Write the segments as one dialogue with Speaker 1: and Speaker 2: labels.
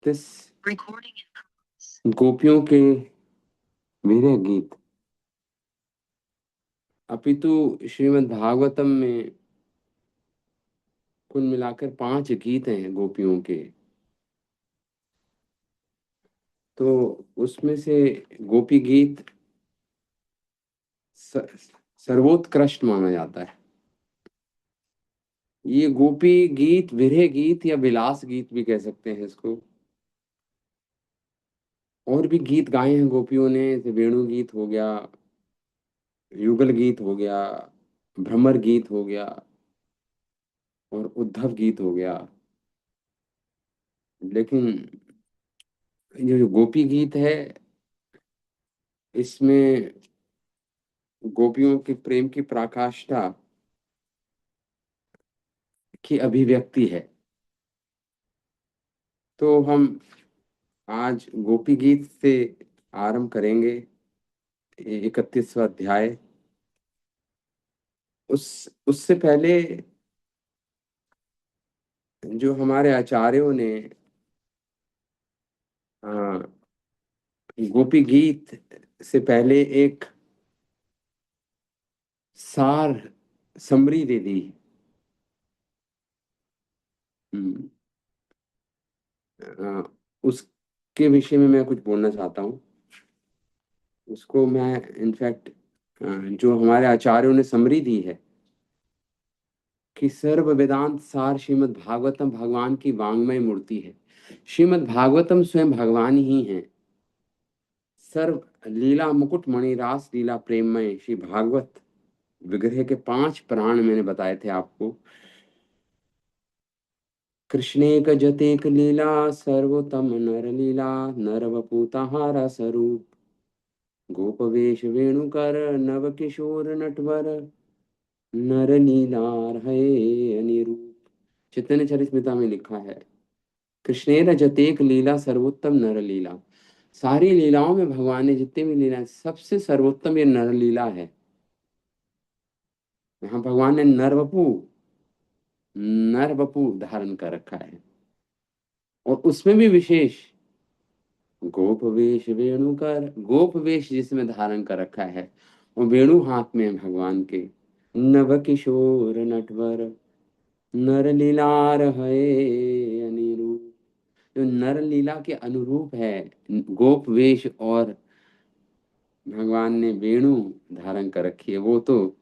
Speaker 1: तिस गोपियों के विरह गीत। अपितु श्रीमद् भागवतम में कुल मिलाकर 5 गीत हैं गोपियों के। तो उसमें से गोपी गीत सर्वोत्कृष्ट माना जाता है। ये गोपी गीत, विरह गीत या विलास गीत भी कह सकते हैं इसको। और भी गीत गाए हैं गोपियों ने, जैसे वेणु गीत हो गया, युगल गीत हो गया, भ्रमर गीत हो गया और उद्धव गीत हो गया। लेकिन ये जो गोपी गीत है, इसमें गोपियों के प्रेम की पराकाष्ठा की अभिव्यक्ति है। तो हम आज गोपी गीत से आरंभ करेंगे 31वां अध्याय। उससे पहले जो हमारे आचार्यों ने अ, गोपी गीत से पहले एक सार समरी दे दी। हम्म, अ, उसके विषय में मैं कुछ बोलना चाहता हूँ। उसको मैं इनफैक्ट जो हमारे आचार्यों ने समरी दी है कि सर्व वेदांत सार श्रीमद् भागवतम भगवान की वांग्मय मूर्ति है। श्रीमद् भागवतम स्वयं भगवान ही हैं। सर्व लीला मुकुट मणिरास लीला प्रेममय श्री भागवत विग्रह के 5 प्राण मैंने बताए थे आपको। कृष्णेक जतेक लीला सर्वोत्तम नर लीला नर वपुताहारा स्वरूप गोपवेश वेणुकर नव किशोर नटवर नर लीलार है अनिरूप। चैतन्य चरितमृता में लिखा है, कृष्णेर जतेक लीला सर्वोत्तम नर लीला। सारी लीलाओं में भगवान ने जितने भी लीला, सबसे सर्वोत्तम ये नर लीला है। यहाँ भगवान ने नर वपु धारण कर रखा है। और उसमें भी विशेष गोप वेश वेणुकर, गोप वेश जिसमें धारण कर रखा है, वो वेणु हाथ में है भगवान के। नव किशोर नटवर नर लीलार है अनिरूप। जो नर लीला के अनुरूप है गोप वेश, और भगवान ने वेणु धारण कर रखी है, वो तो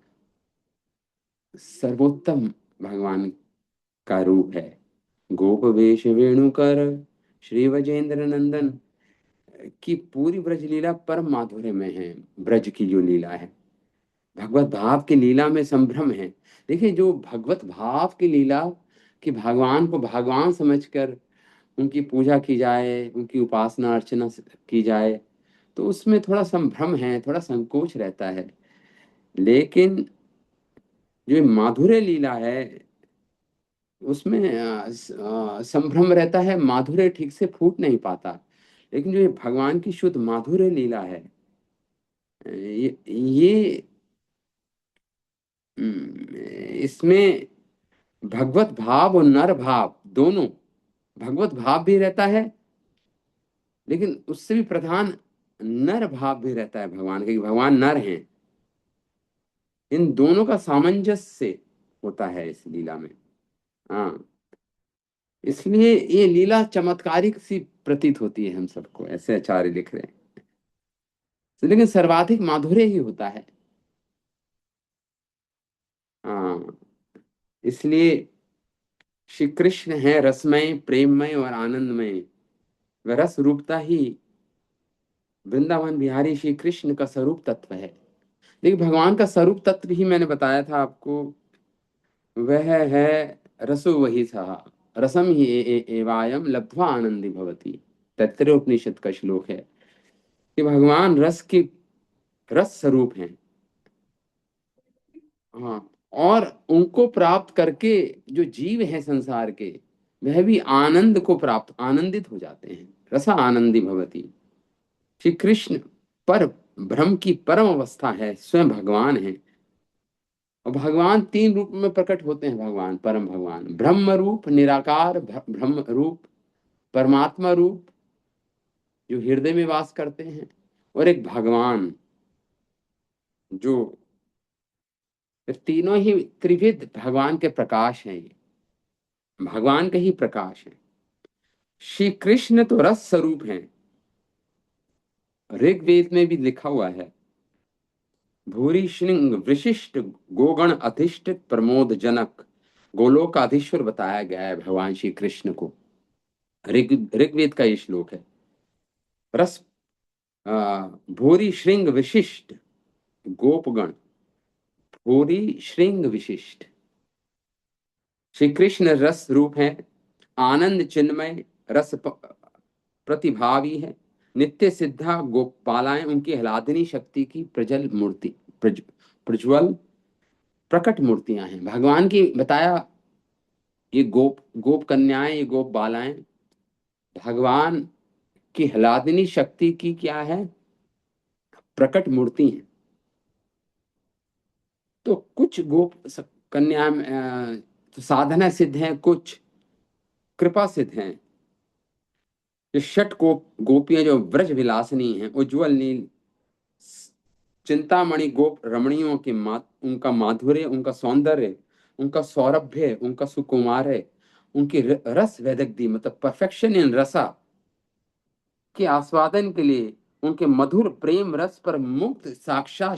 Speaker 1: सर्वोत्तम भगवान का रूप है। गोप वेश वेणुकर श्री वजेंद्र नंदन की पूरी ब्रज लीला परम माधुर्य में है। ब्रज की जो लीला है, भगवत भाव की लीला में संभ्रम है। देखिए, जो भगवत भाव की लीला, कि भगवान को भगवान समझकर उनकी पूजा की जाए, उनकी उपासना अर्चना की जाए, तो उसमें थोड़ा संभ्रम है, थोड़ा संकोच रहता है। लेकिन जो माधुर्य लीला है, उसमें संभ्रम रहता है, माधुर्य ठीक से फूट नहीं पाता। लेकिन जो ये भगवान की शुद्ध माधुर्य लीला है, ये इसमें भगवत भाव और नर भाव दोनों, भगवत भाव भी रहता है, लेकिन उससे भी प्रधान नर भाव भी रहता है भगवान का, कि भगवान नर हैं। इन दोनों का सामंजस्य होता है इस लीला में। हाँ, इसलिए ये लीला चमत्कारिक सी प्रतीत होती है हम सबको, ऐसे आचार्य लिख रहे हैं। तो लेकिन सर्वाधिक माधुर्य ही होता है। हाँ, इसलिए श्री कृष्ण है रसमय प्रेममय और आनंदमय। वह रस रूपता ही वृंदावन बिहारी श्री कृष्ण का स्वरूप तत्व है। देखिए, भगवान का स्वरूप तत्व ही मैंने बताया था आपको, वह है रसो वही सहा रसम ही एवायम लब्ध्वा आनंदी भवती। तैत्तरीयोपनिषद का श्लोक है कि भगवान रस की रस स्वरूप हैं। हाँ, और उनको प्राप्त करके जो जीव हैं संसार के, वह भी आनंद को प्राप्त, आनंदित हो जाते हैं। रसा आनंदी भवती। श्री कृष्ण पर ब्रह्म की परम अवस्था है, स्वयं भगवान है। और भगवान 3 रूप में प्रकट होते हैं। भगवान परम भगवान ब्रह्म रूप, निराकार ब्रह्म रूप, परमात्मा रूप जो हृदय में वास करते हैं, और एक भगवान जो, तीनों ही त्रिविध भगवान के प्रकाश हैं, ये भगवान के ही प्रकाश हैं। श्री कृष्ण तो रस स्वरूप हैं। ऋग्वेद में भी लिखा हुआ है, भूरी श्रृंग विशिष्ट गोगण अधिष्ठित प्रमोद जनक, गोलोकाधीश्वर बताया गया है भगवान श्री कृष्ण को। ऋग्वेद का ये श्लोक है। रस भूरी श्रृंग विशिष्ट गोपगण, भूरी श्रृंग विशिष्ट। श्री कृष्ण रस रूप है, आनंद चिन्मय रस प्रतिभावी है, नित्य सिद्धा गोपालाएं उनकी हलादिनी शक्ति की प्रज्वल मूर्ति, प्रज्वल प्रकट मूर्तियां हैं। भगवान की बताया, ये गोप गोप कन्याएं, ये गोप बालाएं भगवान की हलादिनी शक्ति की क्या है, प्रकट मूर्ति हैं। तो कुछ गोप कन्या तो साधना सिद्ध हैं, कुछ कृपा सिद्ध हैं। जो षट गोपियां जो व्रज विलासिनी हैं, उज्जवल नील चिंतामणि गोप रमणियों की उनका माधुर्य, उनका सौंदर्य, उनका सौरभ्य, उनका सुकुमार, उनकी रस वैदग्धी मतलब परफेक्शन इन रसा के आस्वादन के लिए, उनके मधुर प्रेम रस पर मुक्त साक्षात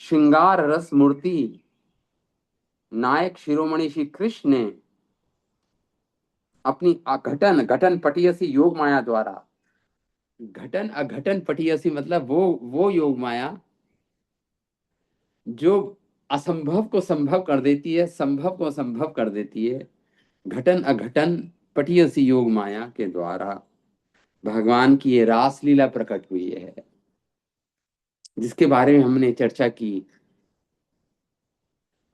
Speaker 1: श्रृंगार रस मूर्ति नायक शिरोमणि श्री कृष्ण ने अपनी अघटन घटन पटियसी योग माया द्वारा, घटन अघटन पटियसी मतलब वो योग माया जो असंभव को संभव कर देती है, संभव को संभव कर देती है। घटन अघटन पटियसी योग माया के द्वारा भगवान की ये रासलीला प्रकट हुई है, जिसके बारे में हमने चर्चा की।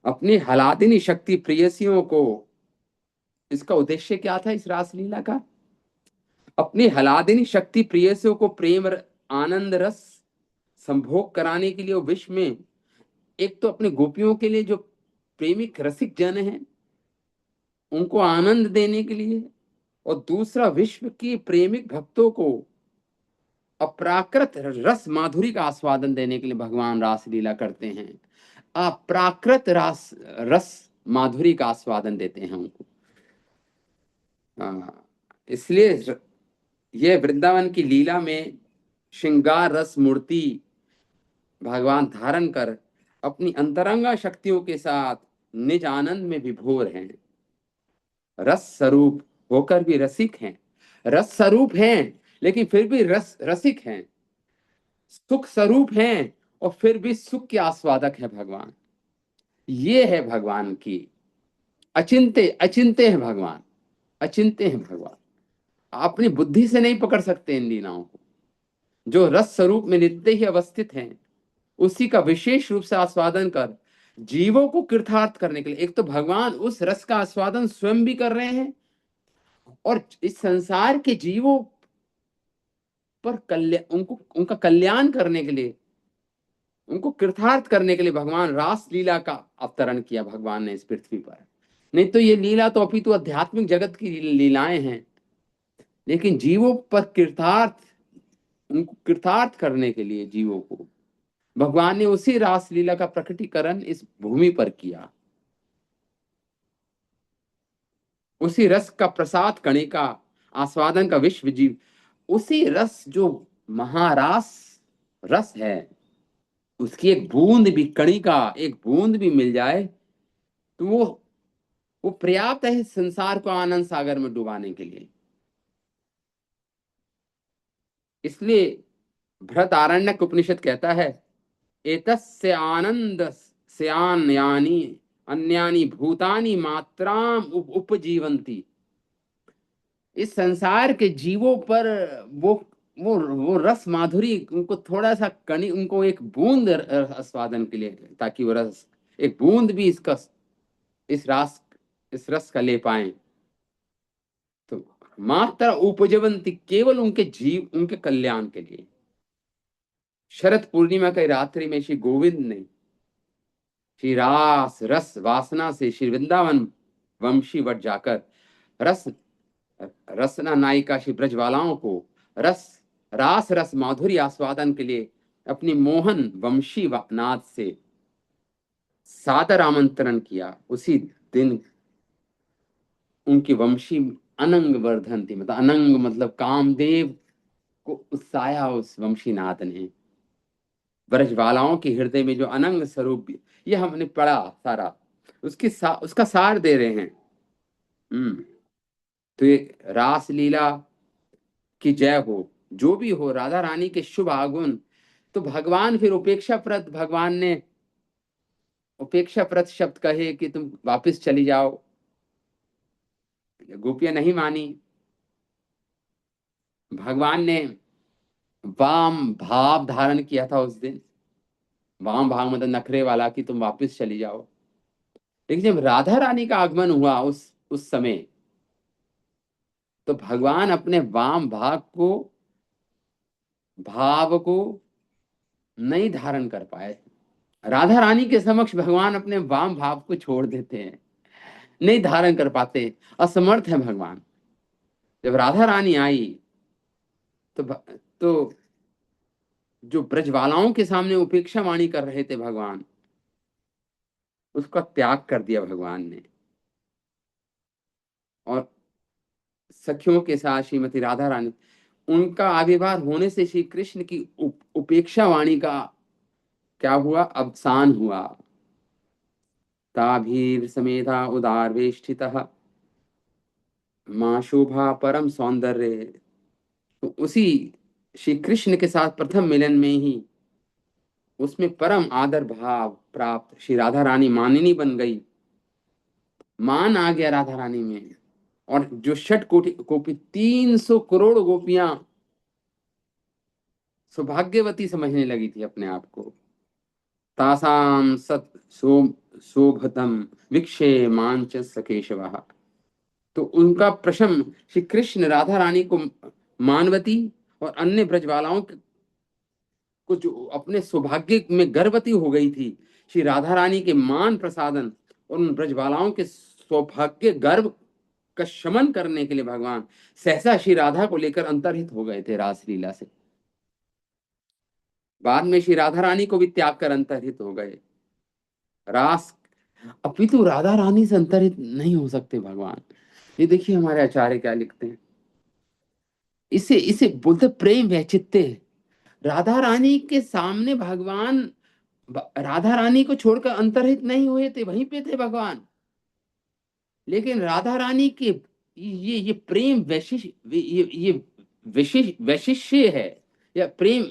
Speaker 1: अपनी हलादिनी शक्ति प्रेयसियों को, इसका उद्देश्य क्या था इस रासलीला का? अपनी हलादिनी शक्ति प्रेयसियों को प्रेम आनंद रस संभोग कराने के लिए वो विश्व में, एक तो अपने गोपियों के लिए जो प्रेमिक रसिक जन हैं उनको आनंद देने के लिए, और दूसरा विश्व की प्रेमिक भक्तों को अप्राकृत रस माधुरी का आस्वादन देने के लिए भगवान रासलीला करते हैं। अप्राकृत रस माधुरी का आस्वादन देते हैं उनको। इसलिए ये वृंदावन की लीला में श्रृंगार रस मूर्ति भगवान धारण कर अपनी अंतरंगा शक्तियों के साथ निज आनंद में विभोर हैं। रस स्वरूप होकर भी रसिक हैं, रस स्वरूप हैं लेकिन फिर भी रसिक हैं, सुख स्वरूप हैं और फिर भी सुख के आस्वादक है भगवान। ये है भगवान की अचिंत्य, अचिंत्य है भगवान, अचिंत्य है भगवान। अपनी बुद्धि से नहीं पकड़ सकते इन लीलाओं को। जो रस स्वरूप में नित्य ही अवस्थित हैं, उसी का विशेष रूप से आस्वादन कर जीवों को कृतार्थ करने के लिए, एक तो भगवान उस रस का आस्वादन स्वयं भी कर रहे हैं और इस संसार के जीवों पर कल्याण, उनका कल्याण करने के लिए, उनको कृतार्थ करने के लिए भगवान रास लीला का अवतरण किया भगवान ने इस पृथ्वी पर। नहीं तो ये लीला तो अपितु आध्यात्मिक जगत की लीलाएं हैं, लेकिन जीवों पर कृतार्थ, उनको कृतार्थ करने के लिए जीवों को भगवान ने उसी रास लीला का प्रकटीकरण इस भूमि पर किया। उसी रस का प्रसाद कणिका आस्वादन का विश्व जीव, उसी रस जो महारास रस है, उसकी एक बूंद भी, कणिका एक बूंद भी मिल जाए तो वो पर्याप्त है संसार को आनंद सागर में डुबाने के लिए। इसलिए बृहदारण्यक उपनिषद कहता है, एतस्य आनंद स्यान यानी अन्यानि भूतानि मात्राम उपजीवंती। इस संसार के जीवों पर वो रस माधुरी, उनको थोड़ा सा कणी, उनको एक बूंद आस्वादन के लिए, ताकि वो रस एक बूंद भी इसका, इस रस का ले पाए। तो मात्र उपजवंती, केवल उनके जीव, उनके कल्याण के लिए। शरद पूर्णिमा की रात्रि में श्री गोविंद ने श्री रास रस वासना से श्री वृंदावन वंशी वट जाकर रस रसना नायिका श्री ब्रजवालाओं को रास रस माधुरी आस्वादन के लिए अपनी मोहन वंशी नाद से सादर आमंत्रण किया। उसी दिन उनकी वंशी अनंग वर्धन थी, मतलब अनंग मतलब कामदेव को उत्साया उस वंशीनाथ ने। ब्रजबालाओं के हृदय में जो अनंग स्वरूप, ये हमने पढ़ा सारा, उसका सार दे रहे हैं। तो ये रासलीला की जय हो, जो भी हो, राधा रानी के शुभ आगमन। तो भगवान फिर उपेक्षाप्रद, भगवान ने उपेक्षाप्रद शब्द कहे कि तुम वापस चली जाओ। गोपियां नहीं मानी। भगवान ने वाम भाव धारण किया था उस दिन। वाम भाव मतलब नखरे वाला, कि तुम वापस चली जाओ। लेकिन जब राधा रानी का आगमन हुआ उस समय, तो भगवान अपने वाम भाव को नहीं धारण कर पाए। राधा रानी के समक्ष भगवान अपने वाम भाव को छोड़ देते हैं, नहीं धारण कर पाते, असमर्थ है भगवान। जब राधा रानी आई तो जो ब्रजवालाओं के सामने उपेक्षा वाणी कर रहे थे भगवान, उसका त्याग कर दिया भगवान ने। और सखियों के साथ श्रीमती राधा रानी, उनका आविर्भाव होने से श्री कृष्ण की उपेक्षा वाणी का क्या हुआ, अवसान हुआ। ताभीर समेधा उदारवेष्टितः माँ शोभा परम सौंदर्य। तो उसी श्री कृष्ण के साथ प्रथम मिलन में ही उसमें परम आदर भाव प्राप्त, श्री राधा रानी मानिनी बन गई। मान आ गया राधा रानी में। और जो षट कोटि गोपी, 300 करोड़ गोपियां सौभाग्यवती समझने लगी थी अपने आप को। तासाम सत शोभतम विक्षे मांच सकेशवः। तो उनका प्रशम श्री कृष्ण राधा रानी को, मानवती और अन्य ब्रजबालाओं को जो अपने सौभाग्य में गर्भवती हो गई थी, श्री राधा रानी के मान प्रसादन और उन ब्रजबालाओं के सौभाग्य गर्भ का शमन करने के लिए भगवान सहसा श्री राधा को लेकर अंतर्हित हो गए थे रासलीला से। बाद में श्री राधा रानी को भी त्याग कर अंतर्हित हो गए रास। अपितु राधा रानी से अंतरित नहीं हो सकते भगवान। ये देखिए हमारे आचार्य क्या लिखते हैं, इसे इसे बोलते प्रेम वैचित्य। राधा रानी के सामने भगवान राधा रानी को छोड़कर अंतरहित नहीं हुए थे, वहीं पे थे भगवान। लेकिन राधा रानी के ये प्रेम ये विशेष वैशिष्य है, या प्रेम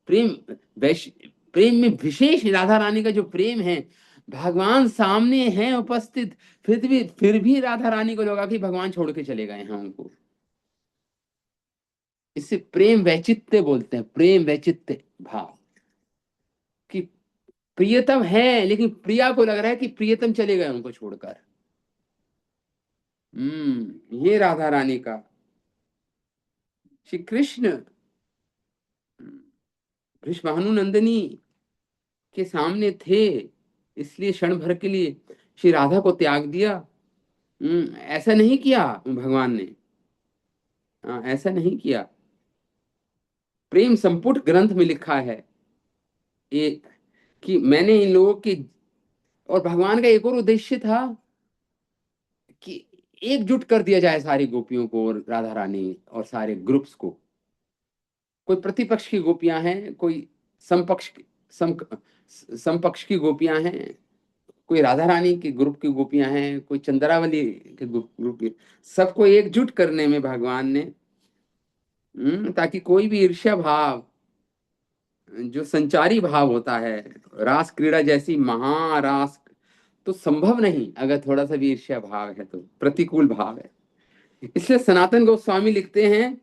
Speaker 1: प्रेम वैश प्रेम में विशेष राधा रानी का जो प्रेम है, भगवान सामने हैं उपस्थित, फिर भी राधा रानी को लगा कि भगवान छोड़ के चले गए हैं उनको। इसे प्रेम वैचित्य बोलते हैं, प्रेम वैचित्य भाव, कि प्रियतम है लेकिन प्रिया को लग रहा है कि प्रियतम चले गए उनको छोड़कर। ये राधा रानी का श्री कृष्ण भृषभानु नंदिनी के सामने थे, इसलिए क्षण भर के लिए श्री राधा को त्याग दिया। ऐसा नहीं किया भगवान ने। ऐसा नहीं किया। प्रेम संपुट ग्रंथ में लिखा है एक, कि मैंने इन लोगों की, और भगवान का एक और उद्देश्य था कि एकजुट कर दिया जाए सारी गोपियों को और राधा रानी और सारे ग्रुप्स को। कोई प्रतिपक्ष की गोपियां हैं, कोई समपक्ष सम समपक्ष की गोपियां हैं, कोई राधा रानी के ग्रुप की गोपियां हैं, कोई चंद्रावली के ग्रुप की। सबको एकजुट करने में भगवान ने, ताकि कोई भी ईर्ष्या भाव, जो संचारी भाव होता है, रास क्रीड़ा जैसी महारास, तो संभव नहीं अगर थोड़ा सा भी ईर्ष्या भाव है, तो प्रतिकूल भाव है। इसलिए सनातन गोस्वामी लिखते हैं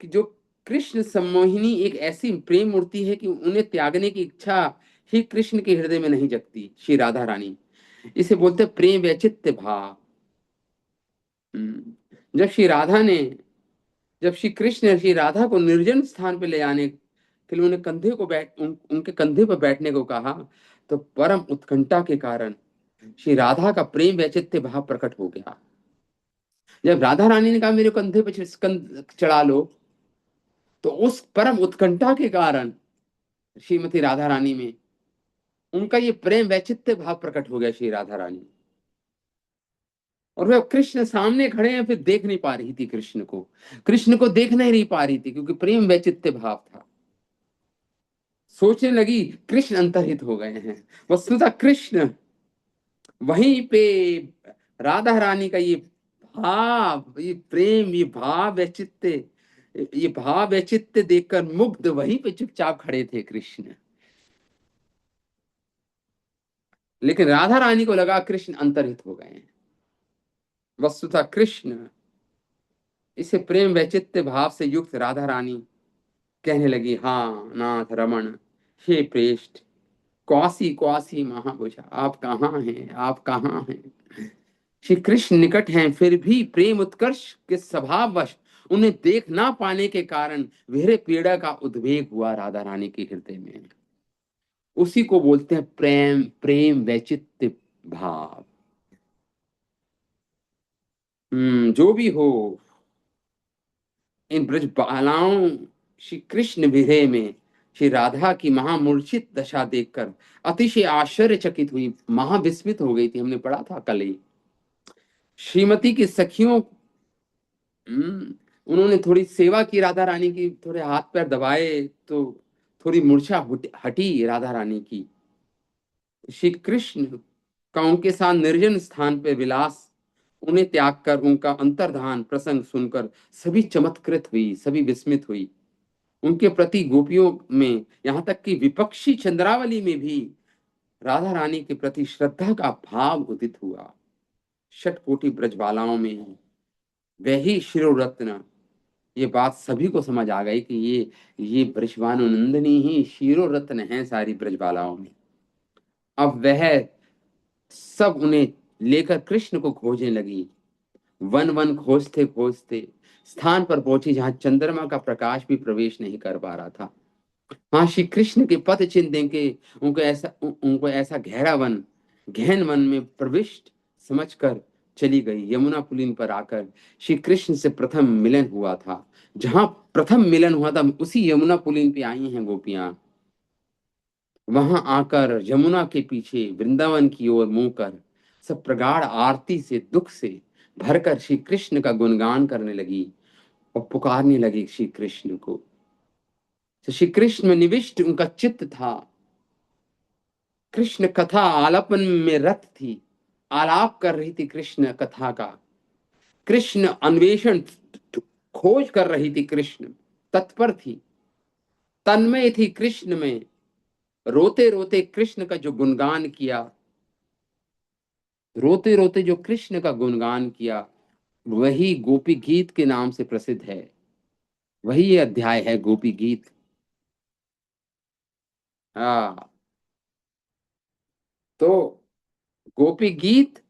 Speaker 1: कि जो कृष्ण सम्मोहिनी एक ऐसी प्रेम मूर्ति है कि उन्हें त्यागने की इच्छा ही कृष्ण के हृदय में नहीं जगती, श्री राधा रानी। इसे बोलते प्रेम वैचित्य भाव। जब श्री राधा ने, जब श्री कृष्ण ने श्री राधा को निर्जन स्थान पर ले जाने के लिए उन्हें उनके कंधे पर बैठने को कहा, तो परम उत्कंठा के कारण श्री राधा का प्रेम वैचित्य भाव प्रकट हो गया। जब राधा रानी ने कहा मेरे कंधे पे चढ़ा लो, तो उस परम उत्कंठा के कारण श्रीमती राधा रानी में उनका ये प्रेम वैचित्र्य भाव प्रकट हो गया, श्री राधा रानी। और वह कृष्ण सामने खड़े हैं, फिर देख नहीं पा रही थी कृष्ण को, कृष्ण को देख नहीं पा रही थी, क्योंकि प्रेम वैचित्र्य भाव था। सोचने लगी कृष्ण अंतर्हित हो गए हैं। वस्तुतः कृष्ण वहीं पे राधा रानी का ये भाव, ये प्रेम, ये भाव वैचित्र्य, ये भाव वैचित्र्य देखकर मुग्ध वहीं पे चुपचाप खड़े थे कृष्ण। लेकिन राधा रानी को लगा कृष्ण अंतर्हित हो गए हैं। वस्तुतः कृष्ण इसे प्रेम वैचित्र्य भाव से युक्त राधा रानी कहने लगी, हाँ नाथ रमन, हे प्रेष्ठ, कौसी कौसी महाभुजा, आप कहाँ हैं, आप कहाँ हैं। श्री कृष्ण निकट हैं, फिर भी प्रेम उत्कर्ष के स्वभाववश उन्हें देख ना पाने के कारण वेरे पीड़ा का उद्वेग हुआ राधा रानी के हृदय में। उसी को बोलते हैं प्रेम, प्रेम वैचित्र्य भाव। जो भी हो, इन ब्रज बालाओं श्री कृष्ण विरह में श्री राधा की महामूर्छित दशा देखकर अतिशय आश्चर्यचकित हुई, महाविस्मित हो गई थी। हमने पढ़ा था कल ही। श्रीमती की सखियों, उन्होंने थोड़ी सेवा की राधा रानी की, थोड़े हाथ पैर दबाए, तो थोड़ी मूर्छा हटी राधा रानी की। श्री कृष्ण का उनके साथ निर्जन स्थान पे विलास, उन्हें त्याग कर उनका अंतर्धान प्रसंग सुनकर सभी चमत्कृत हुई, सभी विस्मित हुई। उनके प्रति गोपियों में, यहाँ तक कि विपक्षी चंद्रावली में भी राधा रानी के प्रति श्रद्धा का भाव उदित हुआ। षटकोटि ब्रजबालाओं में वही शिरोरत्न, ये बात सभी को समझ आ गई कि ये ब्रजबानुनंदिनी ही शिरोरत्न है सारी ब्रजबालाओं में। अब वह सब उन्हें लेकर कृष्ण को खोजने लगी। वन वन खोजते खोजते स्थान पर पहुंची जहां चंद्रमा का प्रकाश भी प्रवेश नहीं कर पा रहा था। हाँ, श्री कृष्ण के पद चिन्ह देंगे, उनको ऐसा गहरा वन, गहन वन में प्रविष्ट समझकर चली गई। यमुना पुलिन पर आकर श्री कृष्ण से प्रथम मिलन हुआ था। जहां प्रथम मिलन हुआ था, उसी यमुना पुलिन पे आई हैं गोपियां। वहां आकर यमुना के पीछे वृंदावन की ओर मुंह कर सब प्रगाढ़ आरती से, दुख से भरकर श्री कृष्ण का गुणगान करने लगी और पुकारने लगी श्री कृष्ण को। तो श्री कृष्ण में निविष्ट उनका चित्त था। कृष्ण कथा आलापन में रत थी, आलाप कर रही थी कृष्ण कथा का। कृष्ण अन्वेषण, खोज कर रही थी, कृष्ण तत्पर थी, तन्मय थी कृष्ण में। रोते रोते कृष्ण का जो गुणगान किया, रोते रोते जो कृष्ण का गुणगान किया, वही गोपी गीत के नाम से प्रसिद्ध है। वही ये अध्याय है गोपी गीत। हाँ, तो गोपी गीत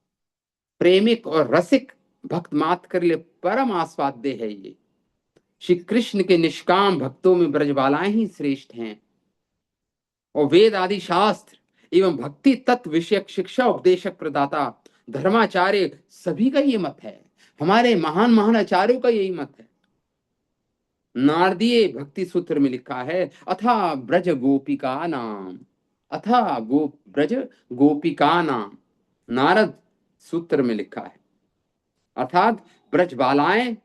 Speaker 1: प्रेमिक और रसिक भक्त मात्र के लिए परम आस्वाद्य है। ये श्री कृष्ण के निष्काम भक्तों में ब्रजबालाएं ही श्रेष्ठ हैं। और वेद आदि शास्त्र एवं भक्ति तत्व विषयक शिक्षा उपदेशक प्रदाता धर्माचार्य सभी का ये मत है। हमारे महान महान आचार्यों का यही मत है। नारदीय भक्ति सूत्र में लिखा है, अथा ब्रज गोपिका नाम, अथा ब्रज गोपिका नाम, नारद सूत्र में लिखा है। अर्थात ब्रजबालाएं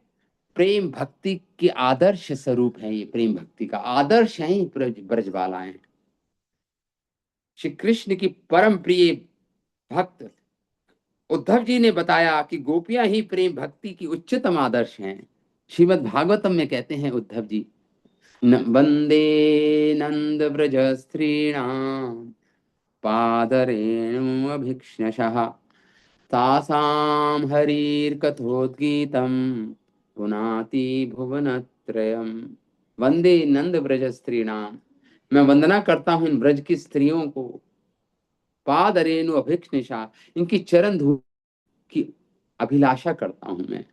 Speaker 1: प्रेम भक्ति के आदर्श स्वरूप है। ये प्रेम भक्ति का आदर्श है ये ब्रजबालाएं। श्री कृष्ण की परम प्रिय भक्त उद्धव जी ने बताया कि गोपियां ही प्रेम भक्ति की उच्चतम आदर्श हैं। श्रीमद् भागवतम में कहते हैं उद्धव जी, वंदे नंद ब्रज स्त्रीणाम पादरेणु अभिष्णशः तासाम हरिर्कथोद्गीतम पुनाति भुवनत्रयम्। वंदे नंद ब्रज स्त्रीणाम, मैं वंदना करता हूं इन ब्रज की स्त्रियों को। पादरेणु अभिष्णिशा, इनकी चरण धूल की अभिलाषा करता हूं मैं।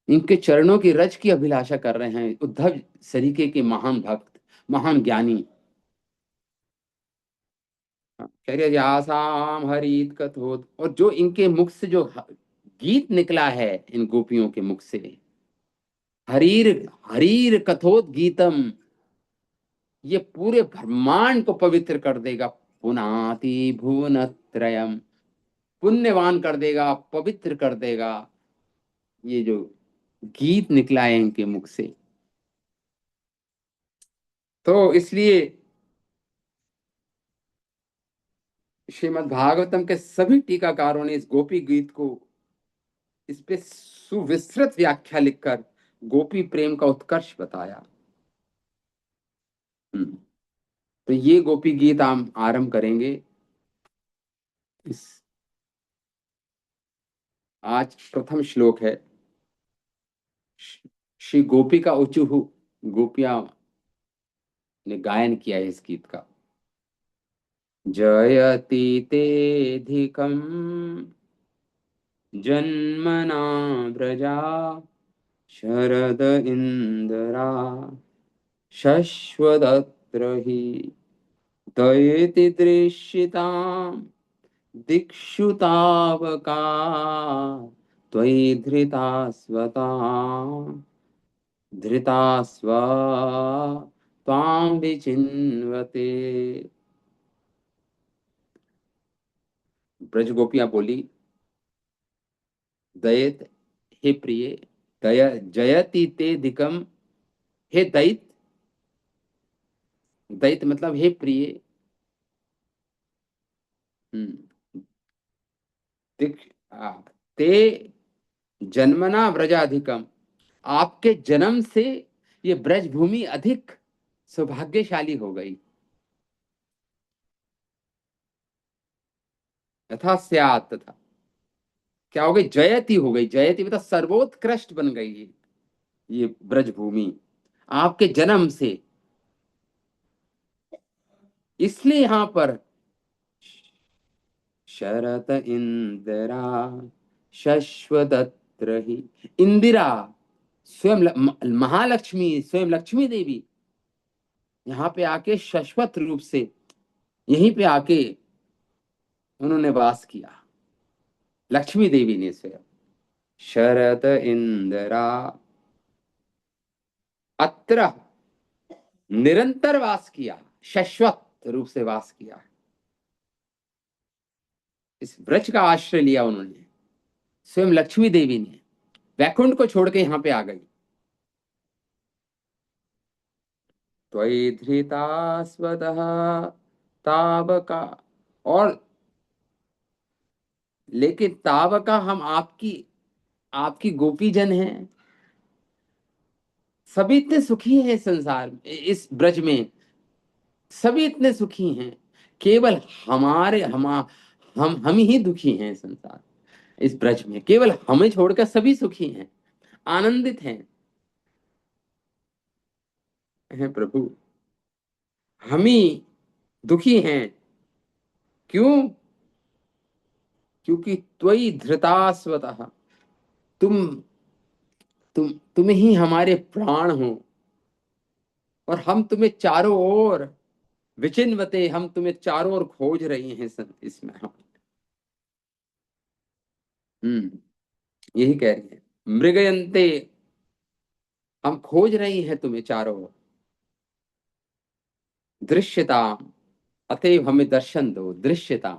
Speaker 1: इनके चरणों की रज की अभिलाषा कर रहे हैं उद्धव सरीके के महान भक्त, महान ज्ञानी। शर्यजासाम हरित कथोत, और जो इनके मुख से जो गीत निकला है इन गोपियों के मुख से। हरीर हरीर कथोद गीतम, ये पूरे ब्रह्मांड को पवित्र कर देगा। पुनाति भुवन त्रयम, पुण्यवान कर देगा, पवित्र कर देगा, ये जो गीत निकला है इनके मुख से। तो इसलिए श्रीमद् भागवतम के सभी टीकाकारों ने इस गोपी गीत को, इस पे सुविस्तृत व्याख्या लिखकर गोपी प्रेम का उत्कर्ष बताया। तो ये गोपी गीत हम आरंभ करेंगे। इस आज प्रथम श्लोक है। श्री गोपी का उचुहु, गोपियां ने गायन किया है इस गीत का। जयति तेधिकम जन्मना व्रजा, शरद इंद्रा शश्वदत्र हि, दयेति दृश्यताम् दिक्षु तावका, त्वयि धृता स्व त्वां विचिन्वते। ब्रज गोपियां बोली, दयित हे प्रिय, दया जयति ते दिकम, हे दैत, दैत मतलब हे प्रिय। दिक ते जन्मना व्रजाधिकम, आपके जन्म से ये ब्रज भूमि अधिक सौभाग्यशाली हो गई। यथा स्यात्, तथा क्या हो गई, जयति हो गई। जयति मतलब सर्वोत्कृष्ट बन गई ये ब्रज भूमि आपके जन्म से। इसलिए यहां पर शरत इंदिरा शश्वदत्र ही, इंदिरा स्वयं महालक्ष्मी, स्वयं लक्ष्मी देवी यहाँ पे आके शाश्वत रूप से यहीं पे आके उन्होंने वास किया। लक्ष्मी देवी ने स्वयं शरद इंदिरा अत्र, निरंतर वास किया, शाश्वत रूप से वास किया। इस वृक्ष का आश्रय लिया उन्होंने। स्वयं लक्ष्मी देवी ने वैकुंठ को छोड़ के यहां पे आ गई। त्वयि धृता स्वतः तावका, और लेकिन तावका हम आपकी आपकी गोपी जन हैं। सभी इतने सुखी हैं इस संसार में, इस ब्रज में सभी इतने सुखी हैं। केवल हमारे हम ही दुखी हैं इस संसार, इस ब्रज में केवल हमें छोड़कर सभी सुखी हैं, आनंदित हैं प्रभु। हम ही दुखी हैं। क्यों? क्योंकि त्वयि धृता स्वतः, तुम तुम ही हमारे प्राण हो, और हम तुम्हें चारों ओर विचिन्वते, हम तुम्हें चारों ओर खोज रही हैं इसमें हम। यही कह रही है, मृगयंते, हम खोज रही हैं तुम्हें चारों ओर। दृश्यता, अतएव हमें दर्शन दो, दृश्यता।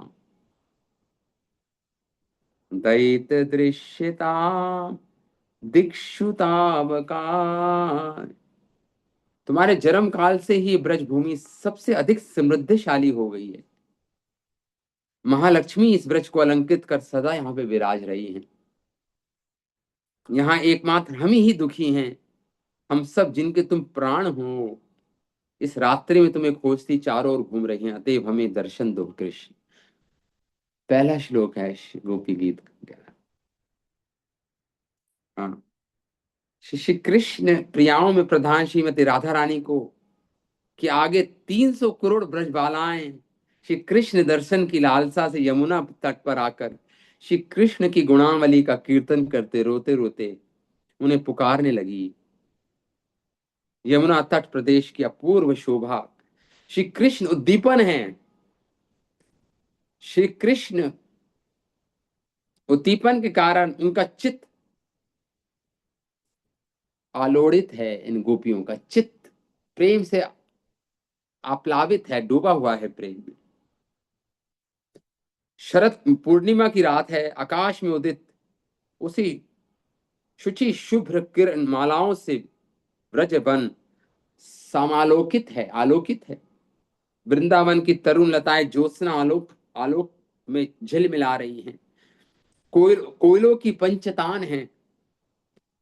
Speaker 1: दैत दृश्यता दिक्षुतावका, तुम्हारे जन्म काल से ही ब्रजभूमि सबसे अधिक समृद्धशाली हो गई है। महालक्ष्मी इस ब्रज को अलंकृत कर सदा यहाँ पे विराज रही हैं। यहाँ एकमात्र हम ही दुखी हैं, हम सब जिनके तुम प्राण हो इस रात्रि में तुम्हें खोजती चारों ओर घूम रही हैं, अतएव हमें दर्शन दो कृष्ण। पहला श्लोक है गोपी गीत का। हाँ, श्री कृष्ण प्रियाओं में प्रधान श्रीमती राधा रानी को कि आगे 300 करोड़ ब्रजबालाएं श्री कृष्ण दर्शन की लालसा से यमुना तट पर आकर श्री कृष्ण की गुणावली का कीर्तन करते रोते रोते उन्हें पुकारने लगी। यमुना तट प्रदेश की अपूर्व शोभा, श्री कृष्ण उद्दीपन है। श्री कृष्ण उद्दीपन के कारण उनका चित्त आलोड़ित है, इन गोपियों का चित्त प्रेम से आप्लावित है, डूबा हुआ है प्रेम में। शरद पूर्णिमा की रात है, आकाश में उदित उसी शुचि शुभ्र किरण मालाओं से ब्रज वन समालोकित है, आलोकित है। वृंदावन की तरुण लताएं ज्योत्सना आलोक आलोक में झिलमिला रही हैं। कोयलों की पंचतान है,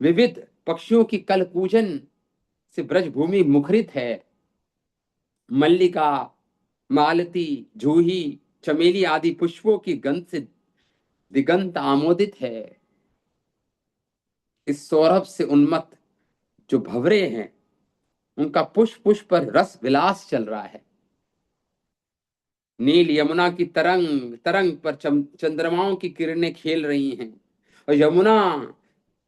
Speaker 1: विविध पक्षियों की कल कूजन से ब्रजभूमि मुखरित है। मल्लिका, मालती, जूही, चमेली आदि पुष्पों की गंध से दिगंत आमोदित है। इस सौरभ से उन्मत्त जो भंवरे हैं, उनका पुष्प पुष्प पर रस विलास चल रहा है। नील यमुना की तरंग तरंग पर चंद्रमाओं की किरणें खेल रही हैं, और यमुना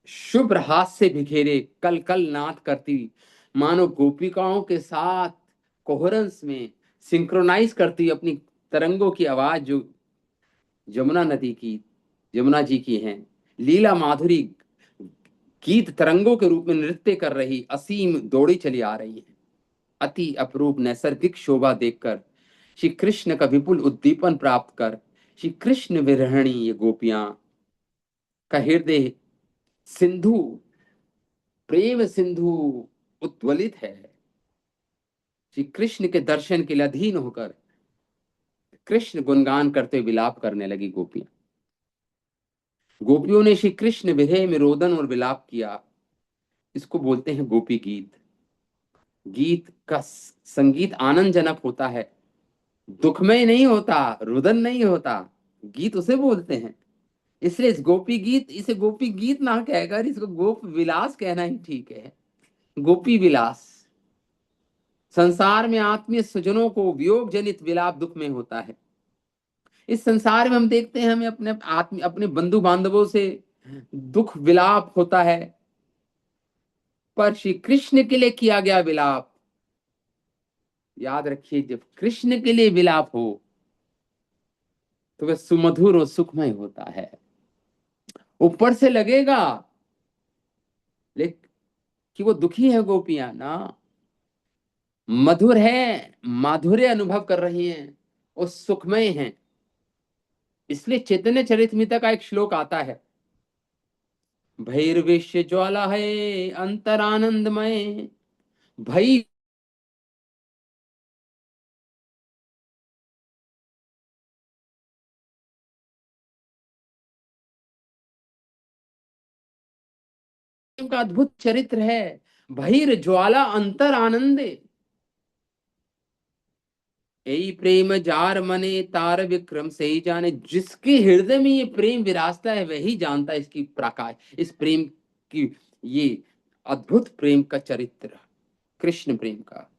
Speaker 1: शुभ्र हाथ से बिखेरे कल कल नाद करती, मानो गोपिकाओं के साथ कोहरेंस में सिंक्रोनाइज करती अपनी तरंगों की आवाज, जो यमुना नदी की, यमुना जी की हैं। लीला माधुरी गीत तरंगों के रूप में नृत्य कर रही असीम दौड़ी चली आ रही है। अति अपरूप नैसर्गिक शोभा देखकर श्री कृष्ण का विपुल उद्दीपन प्राप्त कर श्री कृष्ण विरहणी ये गोपियां का हृदय सिंधु, प्रेम सिंधु उद्वलित है। श्री कृष्ण के दर्शन के लिए अधीन होकर कृष्ण गुणगान करते विलाप करने लगी गोपियां। गोपियों ने श्री कृष्ण विरह में रोदन और विलाप किया। इसको बोलते हैं गोपी गीत। गीत का संगीत आनंदजनक होता है, दुखमय नहीं होता, रुदन नहीं होता। गीत उसे बोलते हैं। इसलिए इस गोपी गीत, इसे गोपी गीत ना कहकर इसको गोप विलास कहना ही ठीक है। गोपी विलास। संसार में आत्मीय स्वजनों को वियोग जनित विलाप दुख में होता है। इस संसार में हम देखते हैं, हमें अपने अपने बंधु बांधवों से दुख विलाप होता है, पर श्री कृष्ण के लिए किया गया विलाप, याद रखिए, जब कृष्ण के लिए विलाप हो तो वह सुमधुर और सुखमय होता है। ऊपर से लगेगा लेकिन कि वो दुखी है गोपियां ना, मधुर है, माधुर्य अनुभव कर रही हैं और सुखमय हैं। इसलिए चैतन्य चरितमिता का एक श्लोक आता है, भैर्विश्य ज्वाला है अंतरानंदमय, भई का अद्भुत चरित्र है। भैर ज्वाला अंतर आनंदे, यही प्रेम जार मने तार विक्रम से ही जाने। जिसके हृदय में ये प्रेम विराजता है वही जानता है इसकी प्रकाश, इस प्रेम की, ये अद्भुत प्रेम का चरित्र, कृष्ण प्रेम का।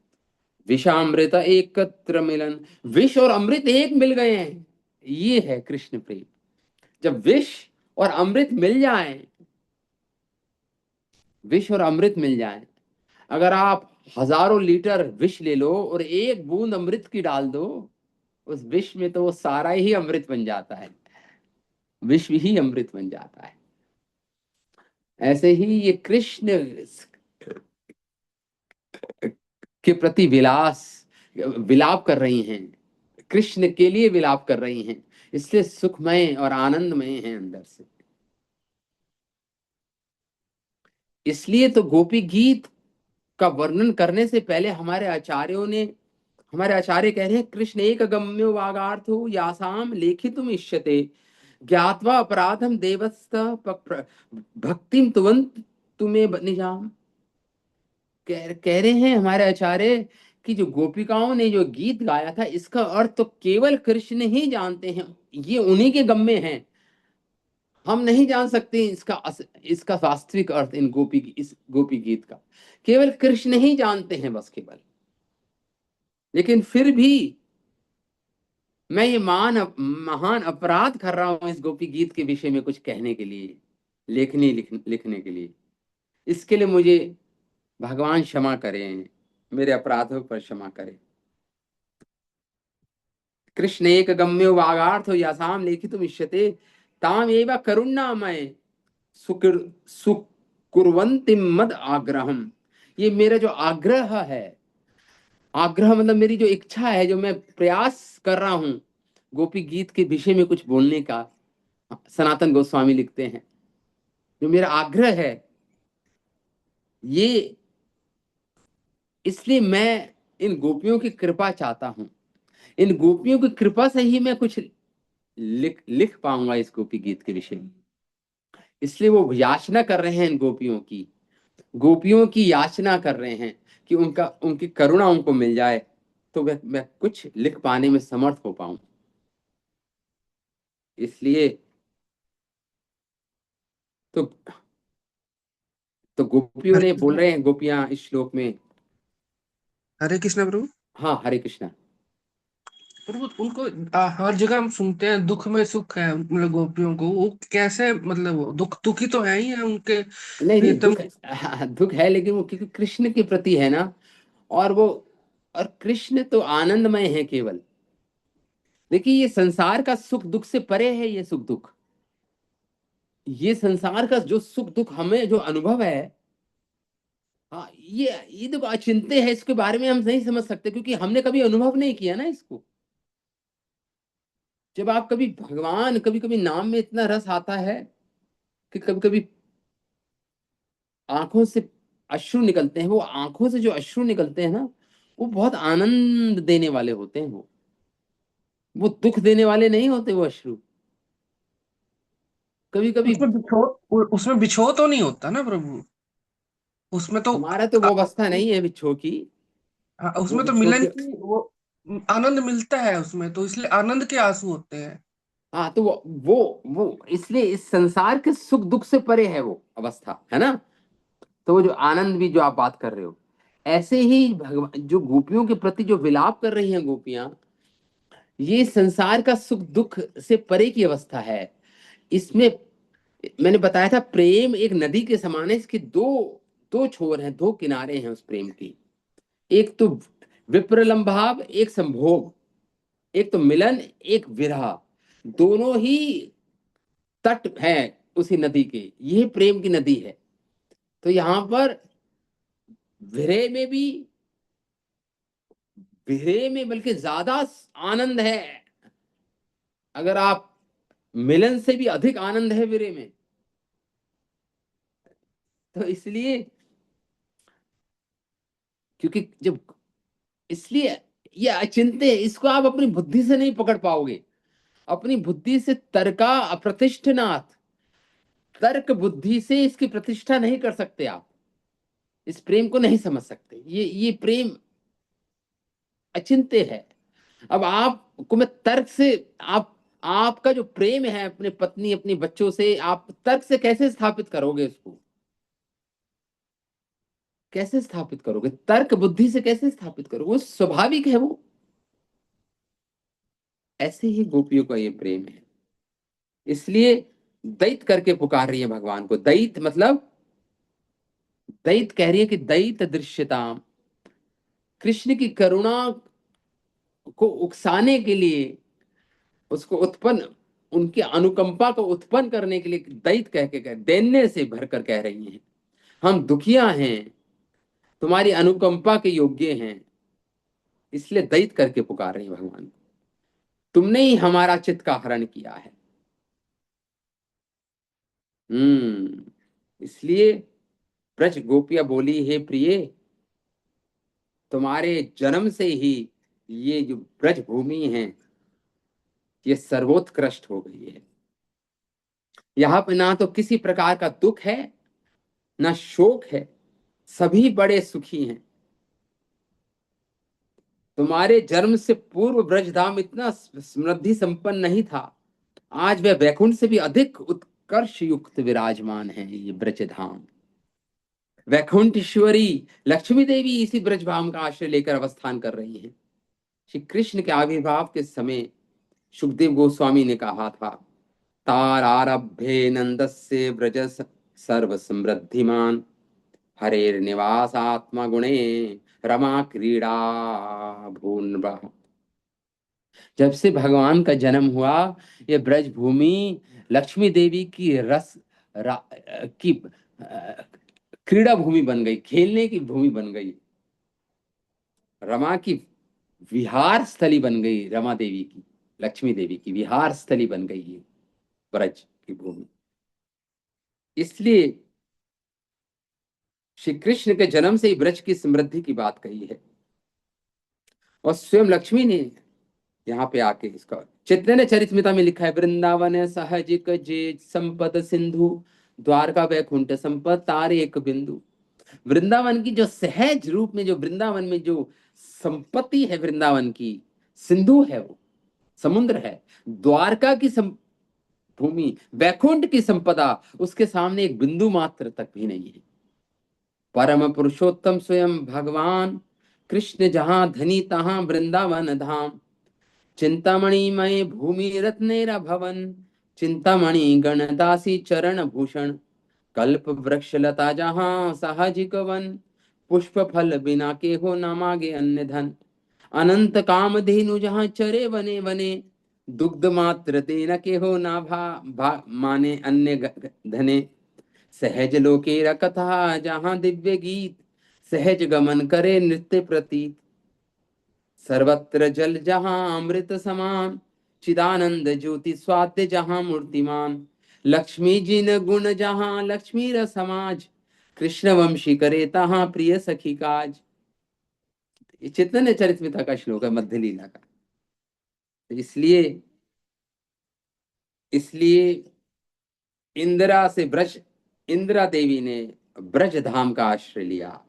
Speaker 1: विषामृत एकत्र मिलन, विष और अमृत एक मिल गए हैं, ये है कृष्ण प्रेम। जब विष और अमृत मिल जाए, विष और अमृत मिल जाए, अगर आप हजारों लीटर विष ले लो और एक बूंद अमृत की डाल दो उस विष में, तो वो सारा ही अमृत बन जाता है, विश्व ही अमृत बन जाता है। ऐसे ही ये कृष्ण के प्रति विलाप कर रही हैं, कृष्ण के लिए विलाप कर रही हैं, इसलिए सुखमय और आनंदमय हैं अंदर से। इसलिए तो गोपी गीत का वर्णन करने से पहले हमारे आचार्य कह रहे हैं, कृष्ण एक गम्यो वागार्थो यासाम लेखितुम इष्यते, ज्ञात्वा अपराधम देवस्त भक्तिम तुवंत तुम्हें निजाम। कह रहे हैं हमारे आचार्य कि जो गोपिकाओं ने जो गीत गाया था, इसका अर्थ तो केवल कृष्ण ही जानते हैं, ये उन्हीं के गम्य हैं। हम नहीं जान सकते इसका वास्तविक अर्थ, इस गोपी गीत का केवल कृष्ण ही जानते हैं, बस केवल। लेकिन फिर भी मैं ये महान अपराध कर रहा हूं इस गोपी गीत के विषय में कुछ कहने के लिए, लिखने के लिए। इसके लिए मुझे भगवान क्षमा करें, मेरे अपराधों पर क्षमा करें। कृष्ण एक गम्यो वागार्थ यासाम लेखितुम इष्यते, ताम एव करुणामय सुकुर सुकुर्वन्ति मद आग्रहम। ये मेरा जो आग्रह है, आग्रह मतलब मेरी जो इच्छा है, जो मैं प्रयास कर रहा हूं गोपी गीत के विषय में कुछ बोलने का, सनातन गोस्वामी लिखते हैं, जो मेरा आग्रह है, ये इसलिए मैं इन गोपियों की कृपा चाहता हूं। इन गोपियों की कृपा से ही मैं कुछ लिख लिख पाऊंगा इस गोपी गीत के विषय में। इसलिए वो याचना कर रहे हैं, इन गोपियों की याचना कर रहे हैं कि उनकी करुणा उनको मिल जाए, तो मैं कुछ लिख पाने में समर्थ हो पाऊं। इसलिए तो गोपियों
Speaker 2: हरे
Speaker 1: ने बोल
Speaker 2: कृष्ण।
Speaker 1: रहे हैं, गोपियां इस श्लोक में।
Speaker 2: हरे कृष्ण प्रभु।
Speaker 1: हाँ, हरे कृष्णा।
Speaker 2: प्रभु उनको हर जगह हम सुनते हैं दुख में सुख है, मतलब गोपियों को वो कैसे, मतलब वो दुखी तो है ही है उनके
Speaker 1: नहीं नहीं,
Speaker 2: प्रीतम।
Speaker 1: दुख है, लेकिन वो क्योंकि कृष्ण के प्रति है ना। और वो, और कृष्ण तो आनंदमय है केवल। देखिए, ये संसार का सुख दुख से परे है, ये सुख दुख। ये संसार का जो सुख दुख हमें जो अनुभव है, हाँ, ये देखो अचिंत्य है, इसके बारे में हम नहीं समझ सकते, क्योंकि हमने कभी अनुभव नहीं किया ना इसको। जब आप कभी भगवान, कभी कभी नाम में इतना रस आता है कि कभी कभी आंखों से अश्रु निकलते हैं। वो आंखों से जो अश्रु निकलते हैं ना, वो बहुत आनंद देने वाले होते हैं। वो दुख देने वाले नहीं होते वो अश्रु। कभी कभी
Speaker 2: उसमें बिछो तो नहीं होता ना प्रभु, उसमें तो
Speaker 1: हमारा तो
Speaker 2: आ,
Speaker 1: वो अवस्था नहीं है बिच्छू की। वो
Speaker 2: उसमें तो
Speaker 1: बिच्छू
Speaker 2: मिलन
Speaker 1: की,
Speaker 2: की वो आनंद मिलता है उसमें, तो इसलिए आनंद के आंसू होते हैं।
Speaker 1: हाँ, तो वो इसलिए इस संसार के सुख दुख से परे है वो अवस्था, है ना। तो वो जो आनंद भी जो आप बात कर रहे हो, ऐसे ही भगवान जो गोपियों के प्रति जो विलाप कर रही हैं गोपियां, ये संसार का सुख दुख से परे की अवस्था है। इसमें मैंने बताया था, प्रेम एक नदी के समान है। इसके दो दो छोर हैं, दो किनारे हैं उस प्रेम की। एक तो विप्रलंभाव, एक संभोग। एक तो मिलन, एक विरह। दोनों ही तट है उसी नदी के। ये प्रेम की नदी है। तो यहां पर विरह में भी, विरह में बल्कि ज्यादा आनंद है। अगर आप, मिलन से भी अधिक आनंद है विरह में। तो इसलिए, क्योंकि जब, इसलिए ये अचिंत्य है, इसको आप अपनी बुद्धि से नहीं पकड़ पाओगे। अपनी बुद्धि से तर्का अप्रतिष्ठनाथ, तर्क बुद्धि से इसकी प्रतिष्ठा नहीं कर सकते आप। इस प्रेम को नहीं समझ सकते। ये प्रेम अचिंत्य है। अब आपको मैं तर्क से, आपका जो प्रेम है अपने पत्नी अपनी बच्चों से, आप तर्क से कैसे स्थापित करोगे उसको? कैसे स्थापित करोगे? तर्क बुद्धि से कैसे स्थापित करोगे? वो स्वाभाविक है वो। ऐसे ही गोपियों का ये प्रेम है। इसलिए दैत करके पुकार रही है भगवान को। दैत मतलब, दैत कह रही है कि दैत दृश्यताम, कृष्ण की करुणा को उकसाने के लिए, उसको उत्पन्न, उनकी अनुकंपा को उत्पन्न करने के लिए दैत कह दैन्य से भरकर कह रही हैं, हम दुखिया हैं, तुम्हारी अनुकंपा के योग्य हैं। इसलिए दैत करके पुकार रही हैं भगवान को। तुमने ही हमारा चित्त का हरण किया है। इसलिए ब्रज गोपिया बोली, हे प्रिय, तुम्हारे जन्म से ही ये जो ब्रज भूमि है, ये सर्वोत्कृष्ट हो गई है। यहाँ पे ना तो किसी प्रकार का दुख है, ना शोक है। सभी बड़े सुखी हैं। तुम्हारे जन्म से पूर्व ब्रजधाम इतना समृद्धि संपन्न नहीं था। आज वह वैकुंठ से भी अधिक उत्कर्ष युक्त विराजमान है ये ब्रजधाम। वैकुंठेश्वरी लक्ष्मी देवी इसी ब्रजधाम का आश्रय लेकर अवस्थान कर रही हैं। श्री कृष्ण के आविर्भाव के समय सुखदेव गोस्वामी ने कहा था, तारारभ्ये नंदस्य ब्रज सर्व समृद्धिमान, हरेर्निवासात्मा गुणे रमा क्रीड़ा भून। जब से भगवान का जन्म हुआ, ये ब्रज भूमि लक्ष्मी देवी की की क्रीड़ा भूमि बन गई, खेलने की भूमि बन गई। रमा की विहार स्थली बन गई, रमा देवी की, लक्ष्मी देवी की विहार स्थली बन गई ये ब्रज की भूमि। इसलिए श्री कृष्ण के जन्म से ही ब्रज की समृद्धि की बात कही है। और स्वयं लक्ष्मी ने यहाँ पे आके इसका चैतन्य चरितमिता में लिखा है, वृंदावन सहजिक जे संपद सिंधु, द्वारका वैकुंठ संपद तारे एक बिंदु। वृंदावन की जो सहज रूप में, जो वृंदावन में जो संपत्ति है, वृंदावन की सिंधु है, वो समुद्र है। द्वारका की भूमि, वैकुंठ की संपदा, उसके सामने एक बिंदु मात्र तक भी नहीं है। परम पुरुषोत्तम स्वयं भगवान कृष्ण, जहां धनी तहां वृंदावन धाम। चिंतामणि मय भूमि रत्नेरा भवन, चिंतामणि गणदासी चरण भूषण। कल्प वृक्ष लता जहां साहजिक वन, पुष्प फल बिना के हो न मागे अन्य धन। अनंत कामधेनु जहां चरे वने वने, दुग्ध मात्र तेन के हो ना माने अन्य धने। सहज लोकेरा कथा जहां दिव्य गीत, सहज गमन करे नृत्य प्रतीत। सर्वत्र जल जहां अमृत समान, चिदानंद ज्योति स्वाद्य जहां मूर्तिमान। लक्ष्मी जिन गुण जहां लक्ष्मी र समाज, कृष्ण वंशी करे तहां प्रिय सखी काज। ये चैतन्य चरितमिता का श्लोक है, मध्य लीला का। इसलिए इसलिए इंदिरा से ब्रज, इंदिरा देवी ने ब्रज धाम का आश्रय लिया।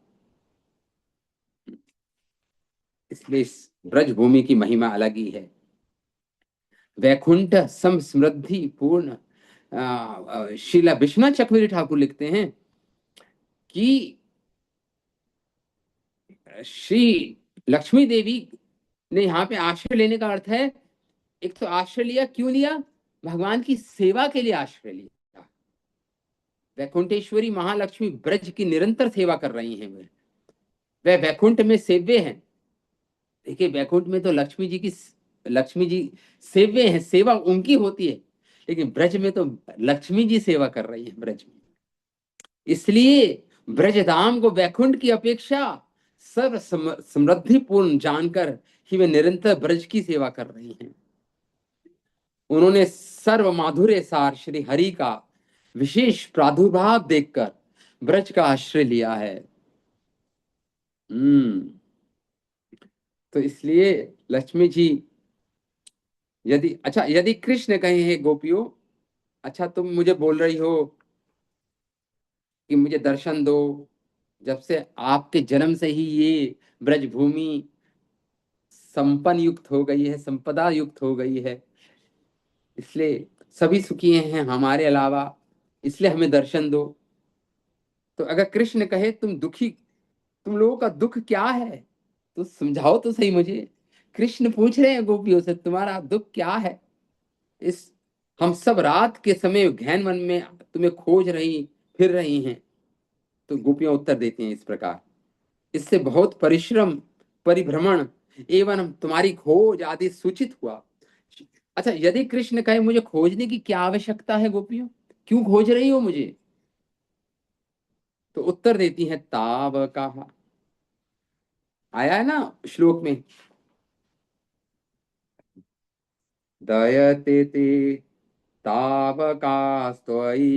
Speaker 1: इसलिए इस ब्रज भूमि की महिमा अलग ही है। वैकुंठ सम समृद्धि पूर्ण, शिला विश्वनाथ चक्रवर्ती ठाकुर लिखते हैं कि श्री लक्ष्मी देवी ने यहाँ पे आश्रय लेने का अर्थ है, एक तो आश्रय लिया, क्यों लिया? भगवान की सेवा के लिए आश्रय लिया। वैकुंठेश्वरी महालक्ष्मी ब्रज की निरंतर सेवा कर रही हैं, वे वैकुंठ में सेव्य हैं। देखिए, वैकुंठ में तो लक्ष्मी जी सेव्य हैं, सेवा उनकी होती है, लेकिन ब्रज में तो लक्ष्मी जी सेवा कर रही है ब्रज में। इसलिए ब्रजधाम को वैकुंठ की अपेक्षा सर्व समृद्धिपूर्ण जानकर ही वे निरंतर ब्रज की सेवा कर रही हैं। उन्होंने सर्व माधुर्य सार श्री हरि का विशेष प्रादुर्भाव देखकर ब्रज का आश्रय लिया है। तो इसलिए लक्ष्मी जी, यदि कृष्ण कहे हैं गोपियों, अच्छा तुम मुझे बोल रही हो कि मुझे दर्शन दो, जब से आपके जन्म से ही ये ब्रज भूमि संपन्न युक्त हो गई है, संपदा युक्त हो गई है, इसलिए सभी सुखी हैं हमारे अलावा, इसलिए हमें दर्शन दो। तो अगर कृष्ण कहे तुम लोगों का दुख क्या है, तो समझाओ तो सही मुझे। कृष्ण पूछ रहे हैं गोपियों से, तुम्हारा दुख क्या है? इस हम सब रात के समय गहन वन में तुम्हें खोज रही फिर रही हैं। तो गोपियां उत्तर देती हैं इस प्रकार, इससे बहुत परिश्रम परिभ्रमण एवं तुम्हारी खोज आदि सूचित हुआ। अच्छा, यदि कृष्ण कहे मुझे खोजने की क्या आवश्यकता है गोपियों, क्यों खोज रही हो मुझे? तो उत्तर देती है, ताव कहा, आया है ना श्लोक में, दयते ते तावकास्त्वयि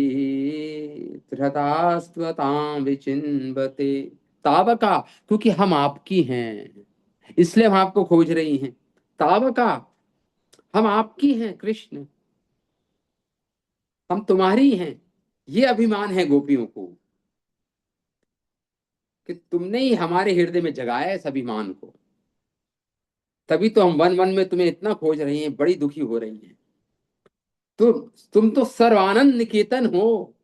Speaker 1: धृतास्त्वतां विचिन्वते। तावका, क्योंकि हम आपकी हैं, इसलिए हम आपको खोज रही हैं। तावका, हम आपकी हैं कृष्ण, हम तुम्हारी हैं। ये अभिमान है गोपियों को कि तुमने ही हमारे हृदय में जगाया इस अभिमान को, तभी तो हम वन वन में तुम्हें इतना खोज रही हैं, बड़ी दुखी हो रही हैं। तो तुम तो सर्वानंद निकेतन हो,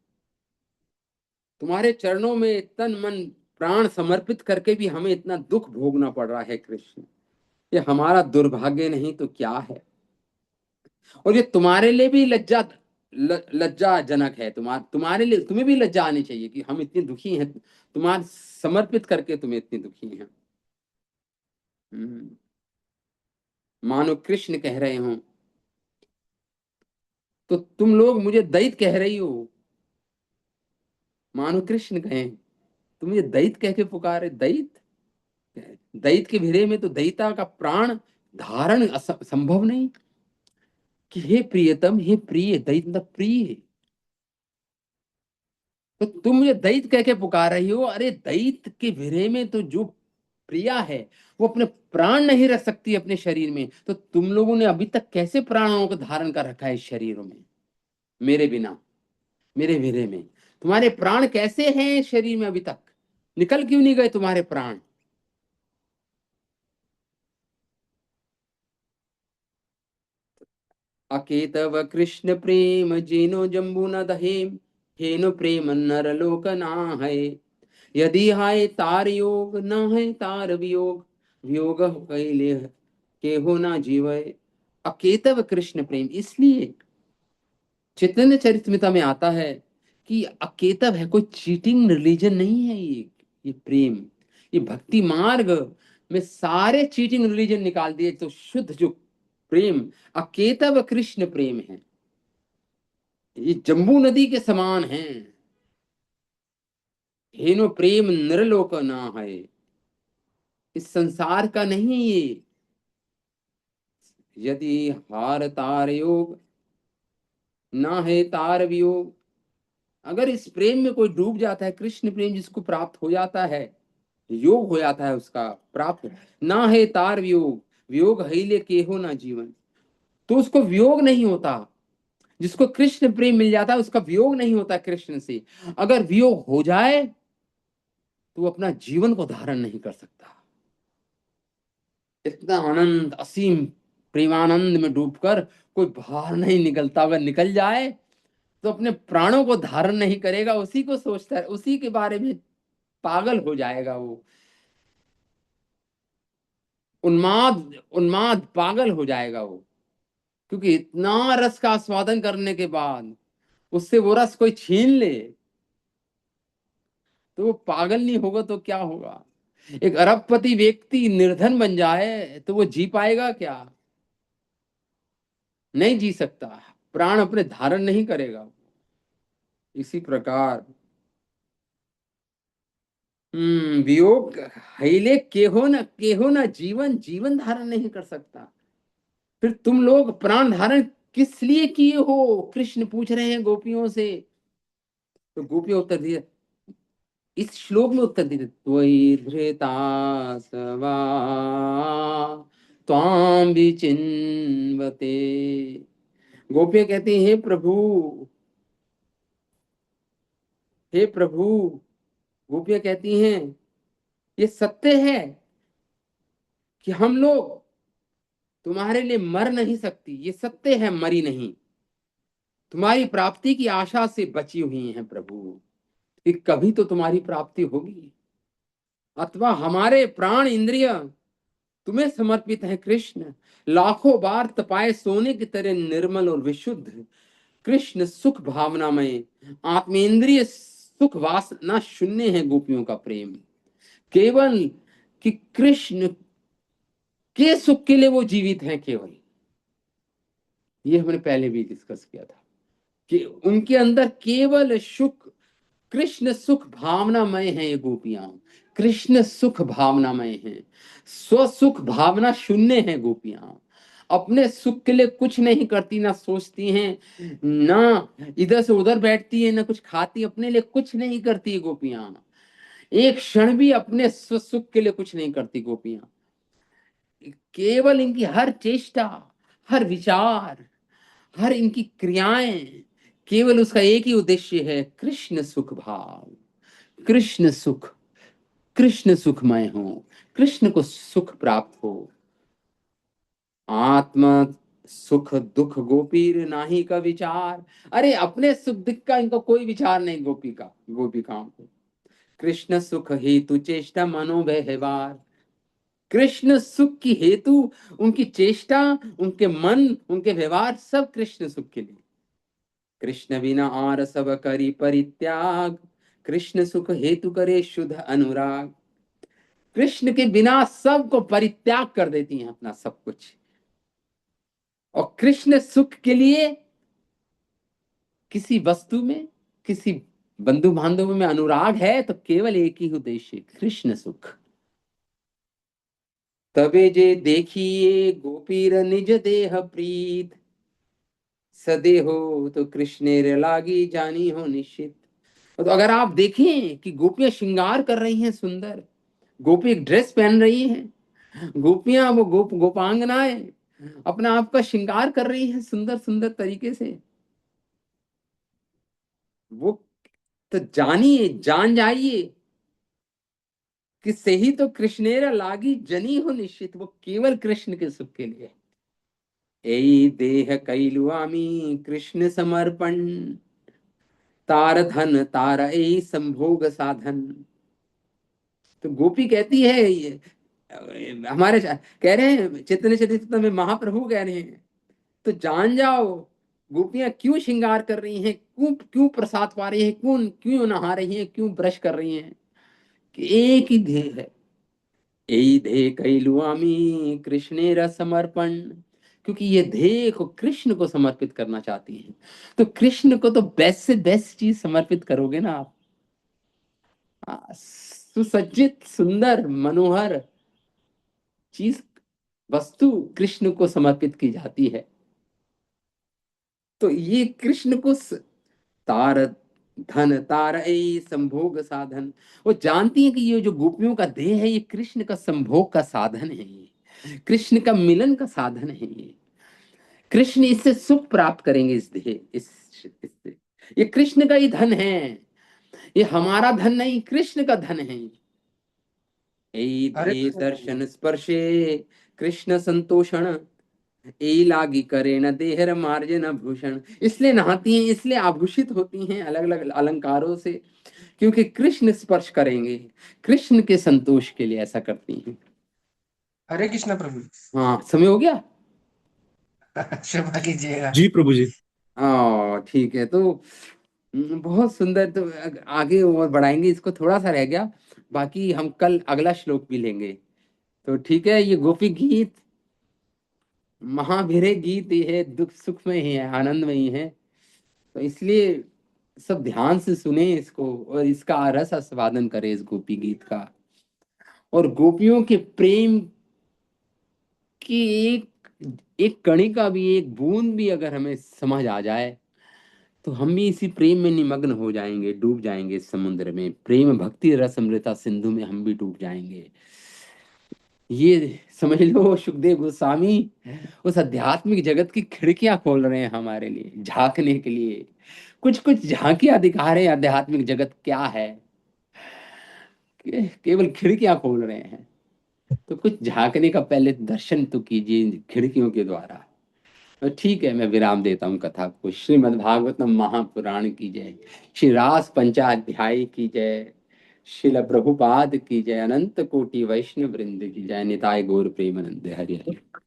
Speaker 1: तुम्हारे चरणों में तन मन प्राण समर्पित करके भी हमें इतना दुख भोगना पड़ रहा है कृष्ण। ये हमारा दुर्भाग्य नहीं तो क्या है? और ये तुम्हारे लिए भी लज्जाजनक है। तुम्हारे लिए, तुम्हें भी लज्जा आनी चाहिए कि हम इतने दुखी हैं, तुम्हारे समर्पित करके तुम्हें इतनी दुखी हैं। हम्म, मानो कृष्ण कह रहे हो तो तुम लोग मुझे दैत कह रही हो, मानो कृष्ण कहें, तुम मुझे दैत कह के पुकारे। दैत, दैत के भिड़े में तो दैता का प्राण धारण संभव नहीं। कि हे प्रियतम, हे प्रिय, दैत मतलब प्रिय, तो तुम मुझे दैत कह के पुकार रही हो। अरे दैत के भिड़े में तो जो प्रिया है वो अपने प्राण नहीं रख सकती अपने शरीर में, तो तुम लोगों ने अभी तक कैसे प्राणों को धारण कर रखा है इस शरीरों में, मेरे बिना, मेरे भिड़े में। तुम्हारे प्राण कैसे हैं शरीर में अभी तक, निकल क्यों नहीं गए तुम्हारे प्राण? अकेतव कृष्ण प्रेम जेनो जम्बू न दहेम, हेनो प्रेम नर लोक नाहै। यदि हाय तार योग, न है तार वियोग, वियोग कैले के हो ना जीवय। अकेतव कृष्ण प्रेम, इसलिए चैतन्य चरितमिता में आता है कि अकेतव है, कोई चीटिंग रिलीजन नहीं है ये प्रेम, ये भक्ति मार्ग में सारे चीटिंग रिलीजन निकाल दिए, तो शुद्ध जो प्रेम, अकेतव कृष्ण प्रेम है, ये जम्बू नदी के समान है। हेनो प्रेम नरलोक ना है, इस संसार का नहीं है ये। यदि हार तार योग, ना है तार वियोग, अगर इस प्रेम में कोई डूब जाता है, कृष्ण प्रेम जिसको प्राप्त हो जाता है, योग हो जाता है उसका प्राप्त, ना है तार वियोग, वियोग हईले के हो ना जीवन, तो उसको वियोग नहीं होता। जिसको कृष्ण प्रेम मिल जाता है उसका वियोग नहीं होता कृष्ण से। अगर वियोग हो जाए तो वो अपना जीवन को धारण नहीं कर सकता। इतना आनंद, असीम प्रेमानंद में डूबकर कोई बाहर नहीं निकलता। अगर निकल जाए तो अपने प्राणों को धारण नहीं करेगा, उसी को सोचता है, उसी के बारे में पागल हो जाएगा वो, उन्माद, उन्माद पागल हो जाएगा वो। क्योंकि इतना रस का आस्वादन करने के बाद उससे वो रस कोई छीन ले तो वो पागल नहीं होगा तो क्या होगा? एक अरबपति व्यक्ति निर्धन बन जाए तो वो जी पाएगा क्या? नहीं जी सकता, प्राण अपने धारण नहीं करेगा। इसी प्रकार वियोग हईले केहो ना जीवन, जीवन धारण नहीं कर सकता। फिर तुम लोग प्राण धारण किस लिए किए हो, कृष्ण पूछ रहे हैं गोपियों से। तो गोपियों उत्तर दिए, इस श्लोक में उत्तर दिए, त्वयि धृता सवा त्वां विचिन्वते। गोपियां कहती हैं, हे प्रभु, हे प्रभु, गोपियां कहती हैं ये सत्य है कि हम लोग तुम्हारे लिए मर नहीं सकती, ये सत्य है, मरी नहीं, तुम्हारी प्राप्ति की आशा से बची हुई हैं प्रभु, कि कभी तो तुम्हारी प्राप्ति होगी। अथवा हमारे प्राण इंद्रिय तुम्हें समर्पित है कृष्ण, लाखों बार तपाए सोने की तरह निर्मल और विशुद्ध। कृष्ण सुख भावनामय, आत्मेंद्रिय सुख वासना शून्य है गोपियों का प्रेम। केवल कि कृष्ण के सुख के लिए वो जीवित हैं केवल। ये हमने पहले भी डिस्कस किया था कि उनके अंदर केवल सुख, कृष्ण सुख भावनामय है ये गोपियां, कृष्ण सुख भावनामय है, स्वसुख भावना शून्य है गोपियां। अपने सुख के लिए कुछ नहीं करती, ना सोचती हैं, ना इधर से उधर बैठती है, ना कुछ खाती, अपने लिए कुछ नहीं करती गोपियां। एक क्षण भी अपने स्वसुख के लिए कुछ नहीं करती गोपियां। केवल इनकी हर चेष्टा, हर विचार, हर इनकी क्रियाएं, केवल उसका एक ही उद्देश्य है, कृष्ण सुख भाव, कृष्ण सुख, कृष्ण सुखमय हो, कृष्ण को सुख प्राप्त हो। आत्म सुख दुख गोपीर नाही का विचार। अरे अपने सुख दुख का इनको कोई विचार नहीं, गोपिकाओं को। कृष्ण सुख हेतु चेष्टा मनो व्यवहार, कृष्ण सुख की हेतु उनकी चेष्टा, उनके मन, उनके व्यवहार सब कृष्ण सुख के लिए। कृष्ण बिना आर सब करी परित्याग, कृष्ण सुख हेतु करे शुद्ध अनुराग। कृष्ण के बिना सबको परित्याग कर देती हैं अपना सब कुछ, और कृष्ण सुख के लिए किसी वस्तु में, किसी बंधु बांधव में अनुराग है तो केवल एक ही उद्देश्य, कृष्ण सुख। तबे जे देखिए गोपीर निज देह प्रीत, सदेहो तो कृष्णेर लागी जानी हो निश्चित। तो अगर आप देखें कि गोपियां श्रृंगार कर रही हैं सुंदर, गोपी एक ड्रेस पहन रही हैं, गोपियां वो गोपांगनाएं अपना आप का श्रृंगार कर रही हैं सुंदर सुंदर तरीके से, वो तो जानिए, जान जाइए कि सही तो कृष्णेरा लागी जनी हो निश्चित, वो केवल कृष्ण के सुख के लिए। एई देह कैलु आमी कृष्ण समर्पण, तार धन तार एई संभोग साधन। तो गोपी कहती है ये, हमारे कह रहे हैं चैतन्य चरित्र में महाप्रभु कह रहे हैं, तो जान जाओ गोपियां क्यों श्रृंगार कर रही हैं, क्यों क्यों प्रसाद पा रही हैं, क्यों क्यों नहा रही हैं, क्यों ब्रश कर रही हैं, कि एक ही ध्येय है। यही ध्येय कैलु आमी कृष्णेर समर्पण, क्योंकि ये ध्येय को कृष्ण को समर्पित करना चाहती हैं। तो कृष्ण को तो बेस्ट से बेस्ट चीज समर्पित करोगे ना आप। सुसज्जित सुंदर मनोहर चीज, वस्तु कृष्ण को समर्पित की जाती है। तो ये कृष्ण को तार धन तार ए संभोग साधन, वो जानती है कि ये जो गोपियों का देह है ये कृष्ण का संभोग का साधन है, ये कृष्ण का मिलन का साधन है, ये कृष्ण इससे सुख प्राप्त करेंगे, इस देह इससे, ये कृष्ण का ही धन है, ये हमारा धन नहीं, कृष्ण का धन है। ए
Speaker 2: अरे
Speaker 1: दे दर्शन स्पर्शे कृष्ण संतोषण, ए लागी करे न देहर मार्जन भूषण। इसलिए नहाती हैं, इसलिए आभूषित होती हैं अलग अलग अलंकारों से, क्योंकि कृष्ण स्पर्श करेंगे, कृष्ण के संतोष के लिए ऐसा करती हैं।
Speaker 2: हरे कृष्ण प्रभु।
Speaker 1: हाँ, समय हो गया।
Speaker 2: क्षमा कीजिएगा।
Speaker 3: जी प्रभु जी।
Speaker 1: हाँ ठीक है, तो बहुत सुंदर। तो आगे और बढ़ाएंगे इसको, थोड़ा सा रह गया, बाकी हम कल अगला श्लोक भी लेंगे। तो ठीक है, ये गोपी गीत महाभिरे गीत ही है, दुख सुख में ही है, आनंद में ही है। तो इसलिए सब ध्यान से सुने इसको और इसका रस आस्वादन करें इस गोपी गीत का। और गोपियों के प्रेम की एक एक कणी का भी, एक बूंद भी अगर हमें समझ आ जाए तो हम भी इसी प्रेम में निमग्न हो जाएंगे, डूब जाएंगे इस समुद्र में, प्रेम भक्ति रस अमृता सिंधु में हम भी डूब जाएंगे। ये समझ लो सुखदेव गोस्वामी उस आध्यात्मिक जगत की खिड़कियां खोल रहे हैं हमारे लिए, झांकने के लिए। कुछ कुछ झांकियां दिखा रहे हैं, आध्यात्मिक जगत क्या है, केवल खिड़कियां खोल रहे हैं। तो कुछ झांकने का पहले दर्शन तो कीजिए खिड़कियों के द्वारा। तो ठीक है, मैं विराम देता हूँ कथा को। श्रीमद् भागवतम महापुराण की जय, श्री रास पंचाध्याय की जय, शिल प्रभुपाद की जय, अनंत कोटि वैष्णव वृंद की जय, निताय गौर प्रेमानंद, हरि हरि।